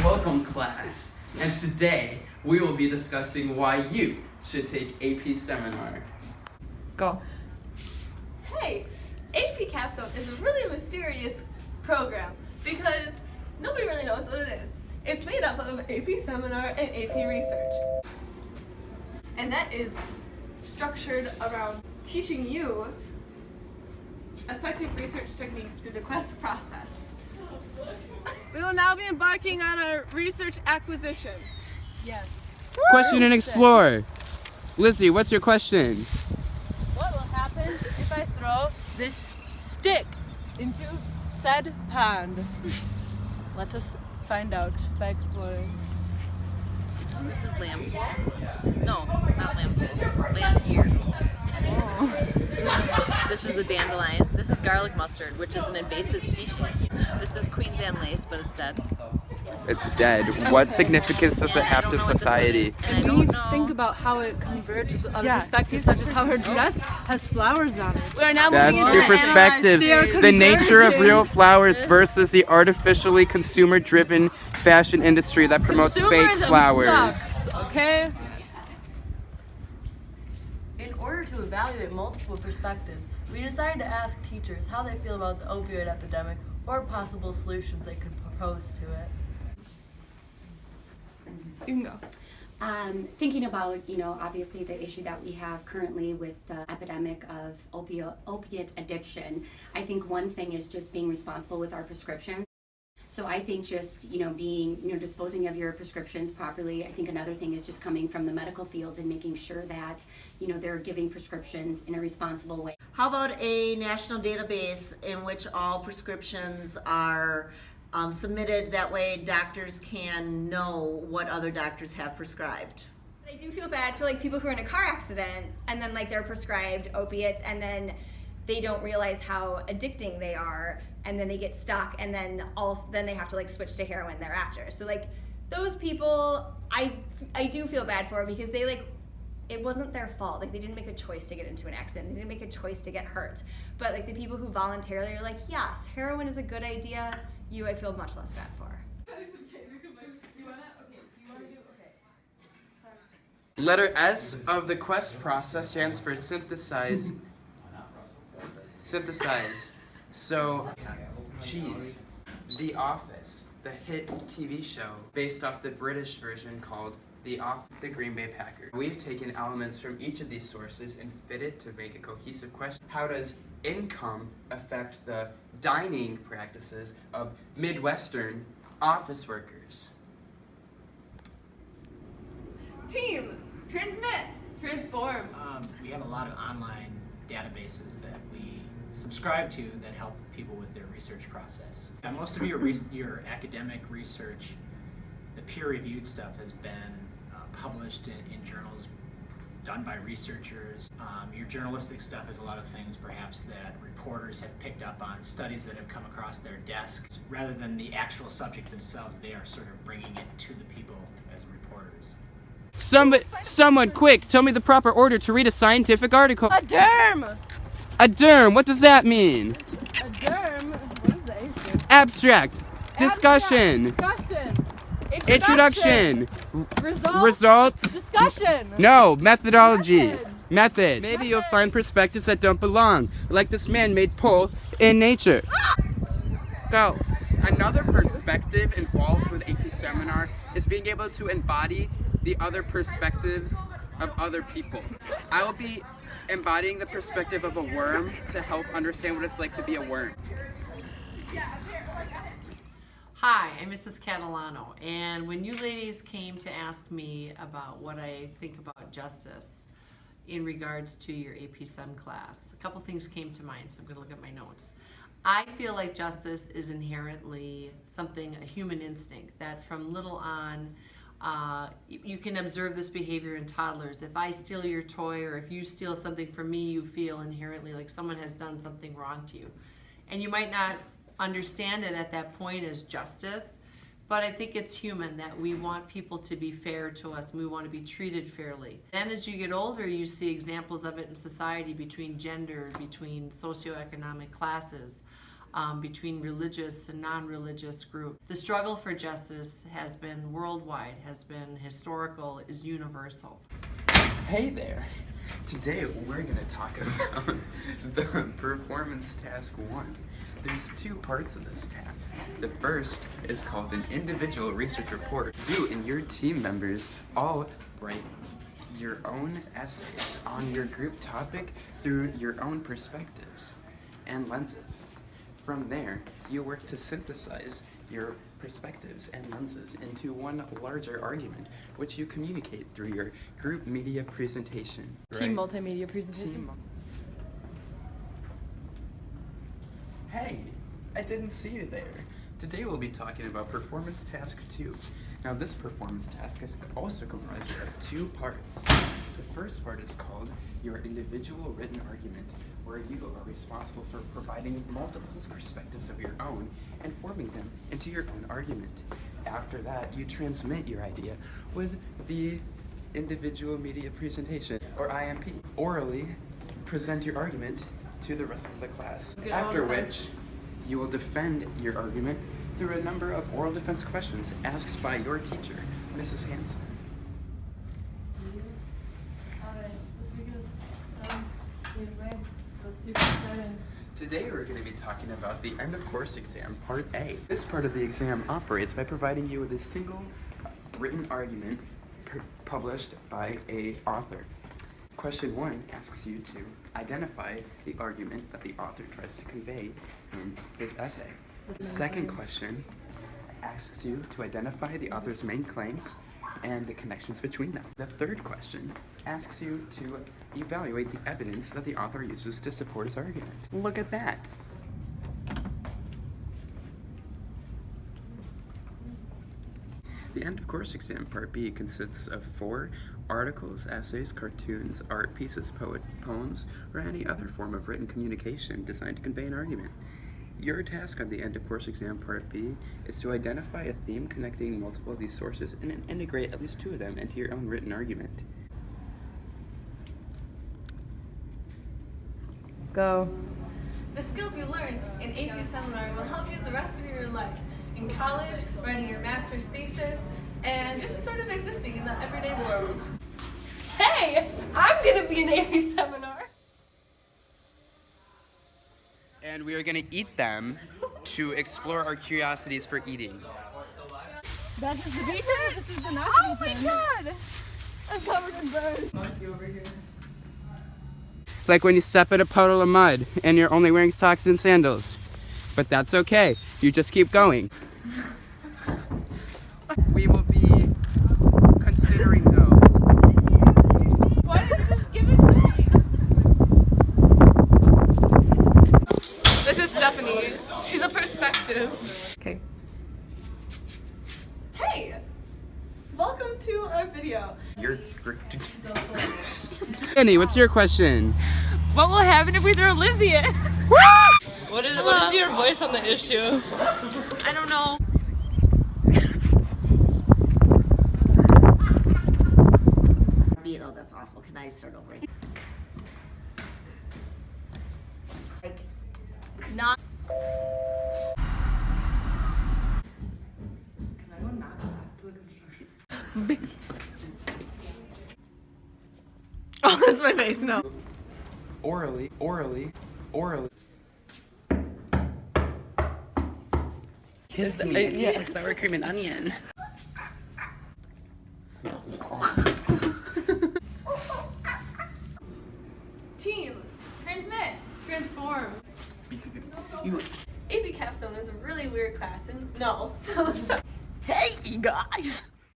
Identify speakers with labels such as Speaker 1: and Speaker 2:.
Speaker 1: Welcome, class. And today we will be discussing why you should take AP Seminar.
Speaker 2: Go.
Speaker 3: Hey, AP Capstone is a really mysterious program because nobody really knows what it is. It's made up of AP Seminar and AP Research. And that is structured around teaching you effective research techniques through the quest process. We will now be embarking on our research acquisition.
Speaker 2: Yes.
Speaker 1: Question and explore. Lizzie, what's your question?
Speaker 2: What will happen if I throw this stick into said pond? Let us find out by exploring.
Speaker 4: This is lamb's wool. No, not lamb's wool. Lamb's ear. This is the dandelion. This is garlic mustard, which is an invasive species. This is Queen's Anne lace, but it's dead.
Speaker 1: It's dead. What significance does it have to society?
Speaker 2: And we need to think about how it converges with other perspectives, such as how her dress has flowers on it.
Speaker 3: We are now
Speaker 1: That's
Speaker 3: moving into
Speaker 1: two
Speaker 3: the
Speaker 1: perspectives.
Speaker 3: analyze.
Speaker 1: The nature of real flowers versus the artificially consumer-driven fashion industry that promotes fake
Speaker 2: Consumerism
Speaker 1: flowers.
Speaker 2: sucks, okay?
Speaker 5: In order to evaluate multiple perspectives, we decided to ask teachers how they feel about the opioid epidemic or possible solutions they could propose to it.
Speaker 3: You can go.
Speaker 6: Thinking about, obviously the issue that we have currently with the epidemic of opiate addiction, I think one thing is just being responsible with our prescriptions. So I think just, being, disposing of your prescriptions properly. I think another thing is just coming from the medical field and making sure that, they're giving prescriptions in a responsible way.
Speaker 7: How about a national database in which all prescriptions are submitted? That way doctors can know what other doctors have prescribed.
Speaker 3: I do feel bad for people who are in a car accident and then they're prescribed opiates and then they don't realize how addicting they are and then they get stuck and then they have to switch to heroin thereafter. So those people I do feel bad for because they it wasn't their fault. They didn't make a choice to get into an accident. They didn't make a choice to get hurt. But the people who voluntarily are yes, heroin is a good idea, I feel much less bad for.
Speaker 1: Letter S of the quest process stands for synthesize. So, geez, The Office, the hit TV show based off the British version called The Green Bay Packers. We've taken elements from each of these sources and fit it to make a cohesive question. How does income affect the dining practices of Midwestern office workers?
Speaker 3: Team, transmit, transform.
Speaker 8: We have a lot of online databases that we subscribe to that help people with their research process. Most of your academic research, the peer-reviewed stuff has been published in journals done by researchers. Your journalistic stuff is a lot of things perhaps that reporters have picked up on, studies that have come across their desks. Rather than the actual subject themselves, they are sort of bringing it to the people as reporters.
Speaker 1: Someone quick, tell me the proper order to read a scientific article.
Speaker 2: A derm!
Speaker 1: A derm, what does that mean?
Speaker 2: A derm? What is that?
Speaker 1: Abstract. Discussion. Introduction. Results.
Speaker 2: Discussion.
Speaker 1: No, methodology. Method. Maybe you'll find perspectives that don't belong, like this man-made pole in nature.
Speaker 2: Go.
Speaker 1: Another perspective involved with AP Seminar is being able to embody the other perspectives of other people. I will be embodying the perspective of a worm to help understand what it's like to be a worm.
Speaker 5: Hi, I'm Mrs. Catalano, and when you ladies came to ask me about what I think about justice in regards to your AP Sem class, a couple things came to mind, so I'm going to look at my notes. I feel like justice is inherently a human instinct, that from little on, you can observe this behavior in toddlers. If I steal your toy or if you steal something from me, you feel inherently like someone has done something wrong to you. And you might not understand it at that point as justice, but I think it's human that we want people to be fair to us and we want to be treated fairly. Then as you get older, you see examples of it in society between gender, between socioeconomic classes. between religious and non-religious groups. The struggle for justice has been worldwide, has been historical, is universal.
Speaker 1: Hey there! Today we're going to talk about the performance task 1. There's 2 parts of this task. The first is called an individual research report. You and your team members all write your own essays on your group topic through your own perspectives and lenses. From there, you work to synthesize your perspectives and lenses into one larger argument, which you communicate through your group media presentation.
Speaker 2: Team multimedia presentation.
Speaker 1: Hey, I didn't see you there. Today we'll be talking about performance task 2. Now this performance task is also comprised of 2 parts. The first part is called your individual written argument, where you are responsible for providing multiple perspectives of your own and forming them into your own argument. After that, you transmit your idea with the individual media presentation, or IMP. Orally present your argument to the rest of the class, after which you will defend your argument through a number of oral defense questions asked by your teacher, Mrs. Hanson. Today we're going to be talking about the end of course exam, part A. This part of the exam operates by providing you with a single written argument published by an author. Question 1 asks you to identify the argument that the author tries to convey in his essay. The second question asks you to identify the author's main claims and the connections between them. The third question asks you to evaluate the evidence that the author uses to support his argument. Look at that! The end of course exam part B consists of 4 articles, essays, cartoons, art pieces, poems, or any other form of written communication designed to convey an argument. Your task on the end of course exam part B is to identify a theme connecting multiple of these sources and then integrate at least 2 of them into your own written argument.
Speaker 2: Go.
Speaker 9: The skills you learn in AP Seminar will help you the rest of your life. In college, writing your master's thesis, and just sort of existing in the everyday world.
Speaker 2: Hey! I'm gonna be an AP Seminar!
Speaker 1: And we are going to eat them to explore our curiosities for eating.
Speaker 2: That is the beach. This is the not Oh my god! I'm covered in birds. Monkey over here.
Speaker 1: Like when you step in a puddle of mud and you're only wearing socks and sandals. But that's okay. You just keep going. We will be considering those.
Speaker 2: Why did you just give it to me?
Speaker 9: This is Stephanie. She's a perspective.
Speaker 2: Okay.
Speaker 9: Hey! Welcome to our video.
Speaker 1: Annie, what's your question?
Speaker 2: What will happen if we throw Lizzie in? What is your voice on the issue?
Speaker 4: I don't know.
Speaker 7: Oh, that's awful. Can I start over? Like, not.
Speaker 9: Oh, that's my face. No.
Speaker 1: Orally. Kiss me. Yeah. Like sour cream and onion.
Speaker 9: Team, transmit, transform. AP Capstone is a really weird class, and no.
Speaker 2: Hey, you guys!